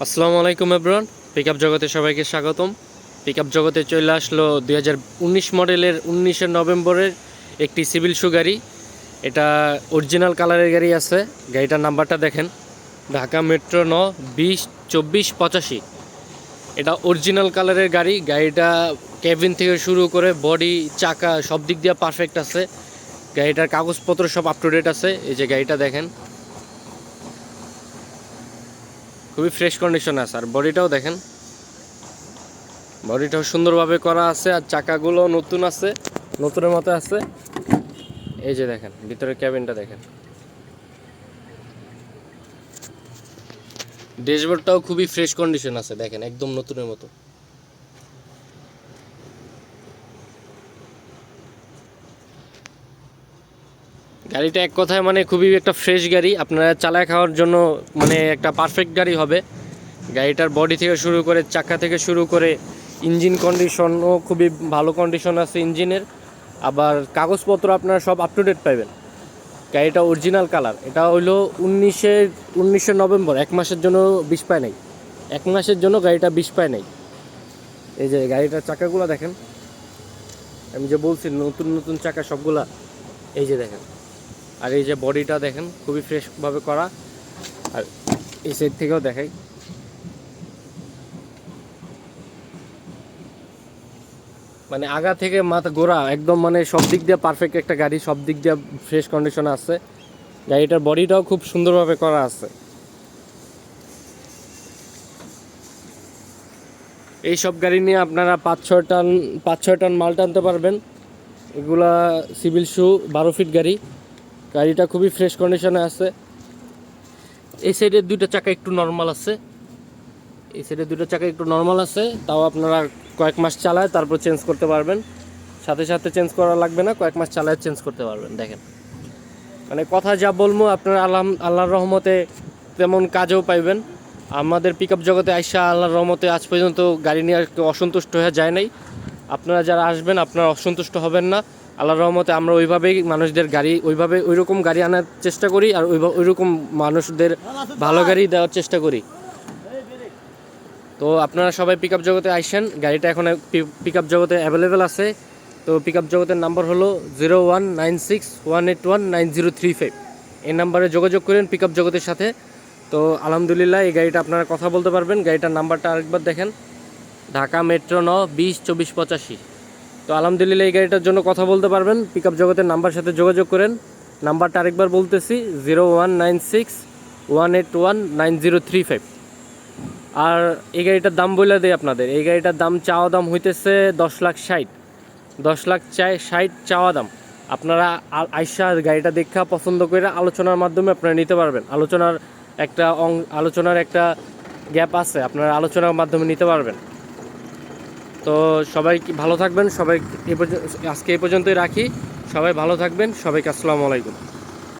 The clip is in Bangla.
আসসালামু আলাইকুম এভরিওয়ান। পিকআপ জগতে সবাইকে স্বাগতম। পিকআপ জগতে চলে আসলো 2019 মডেলের 19শে নভেম্বরের একটি সিভিল শু গাড়ি। এটা অরিজিনাল কালারের গাড়ি আছে। গাড়িটার নাম্বারটা দেখেন, ঢাকা মেট্রো 2024-85। এটা অরিজিনাল কালারের গাড়ি। গাড়িটা কেবিন থেকে শুরু করে বডি, চাকা সব দিক দিয়ে পারফেক্ট আছে। গাড়িটার কাগজপত্র সব আপ টু ডেট আছে। এই যে গাড়িটা দেখেন, খুবই ফ্রেশ কন্ডিশন আছে। আর বডিটাও দেখেন, বডিটাও সুন্দরভাবে করা আছে। আর চাকাগুলো নতুন আছে, নতুনের মতো আছে। এই যে দেখেন ভিতরের ক্যাবিনটা দেখেন, ড্যাশবোর্ডটাও খুবই ফ্রেশ কন্ডিশন আছে। দেখেন একদম নতুনের মতো। গাড়িটা এক কথায় মানে খুবই একটা ফ্রেশ গাড়ি, আপনারা চালায় খাওয়ার জন্য মানে একটা পারফেক্ট গাড়ি হবে। গাড়িটার বডি থেকে শুরু করে, চাকা থেকে শুরু করে, ইঞ্জিন কন্ডিশনও খুবই ভালো কন্ডিশন আছে ইঞ্জিনের। আবার কাগজপত্র আপনারা সব আপ টু ডেট পাবেন। গাড়িটা অরিজিনাল কালার। এটা হইলো 19শে নভেম্বর, এক মাসের জন্য 20 পায় নাই। এক মাসের জন্য গাড়িটা 20 পায় নাই। এই যে গাড়িটার চাকাগুলো দেখেন, আমি যে বলছি নতুন নতুন চাকা সবগুলা। এই যে দেখেন, আর এই যে বডিটা দেখেন খুবই ফ্রেশভাবে করা। আর এই সাইড থেকেও দেখাই, মানে আগা থেকে মাথা গোড়া একদম মানে সব দিক দিয়ে পারফেক্ট একটা গাড়ি, সব দিক দিয়ে ফ্রেশ কন্ডিশনে আছে। গাড়িটার বডিটাও খুব সুন্দরভাবে করা আছে। এই সব গাড়ি নিয়ে আপনারা 5-6 টন মাল টানতে পারবেন। এগুলা সিভিল শু 12 ফিট গাড়ি। গাড়িটা খুবই ফ্রেশ কন্ডিশনে আছে। এই সাইডের দুইটা চাকা একটু নর্মাল আছে, এই সাইডের দুটো চাকা একটু নর্মাল আছে। তাও আপনারা কয়েক মাস চালায় তারপর চেঞ্জ করতে পারবেন। সাথে সাথে চেঞ্জ করা লাগবে না, কয়েক মাস চালায় চেঞ্জ করতে পারবেন। দেখেন মানে কথা যা বলবো আপনারা আল্লাহর রহমতে তেমন কাজও পাইবেন। আমাদের পিকআপ জগতে আইসা আল্লাহর রহমতে আজ পর্যন্ত গাড়ি নিয়ে কেউ অসন্তুষ্ট হয়ে যায় নাই। আপনারা যারা আসবেন আপনারা অসন্তুষ্ট হবেন না। আল্লাহর রহমতে আমরা ওইভাবেই মানুষদের গাড়ি ওইরকম গাড়ি আনার চেষ্টা করি। আর ওইরকম মানুষদের ভালো গাড়ি দেওয়ার চেষ্টা করি। তো আপনারা সবাই পিকআপ জগতে আইসেন। গাড়িটা এখন পিকআপ জগতে অ্যাভেলেবেল আছে। তো পিকআপ জগতের নাম্বার হলো 0196181903 এই নাম্বারে যোগাযোগ করেন পিকআপ জগতের সাথে। তো আলহামদুলিল্লাহ এই গাড়িটা আপনারা কথা বলতে পারবেন। গাড়িটার নাম্বারটা আরেকবার দেখেন, ঢাকা মেট্রো 2024-85। তো আলহামদুলিল্লাহ এই গাড়িটার জন্য কথা বলতে পারবেন। পিকআপ জগতের নাম্বার সাথে যোগাযোগ করেন। নাম্বারটা আরেকবার বলতেছি, 0196181903। আর এই গাড়িটার দাম বলে দেয় আপনাদের। এই গাড়িটার দাম চাওয়া দাম হইতেছে 10,60,000। 10,60,000 চাওয়া দাম। আপনারা আইসা গাড়িটা দেখা পছন্দ করে আলোচনার মাধ্যমে আপনারা নিতে পারবেন। আলোচনার একটা গ্যাপ আছে, আপনারা আলোচনার মাধ্যমে নিতে পারবেন। তো সবাই ভালো থাকবেন। সবাই আজকে এই পর্যন্তই রাখি। সবাই ভালো থাকবেন। সবাইকে আসসালামু আলাইকুম।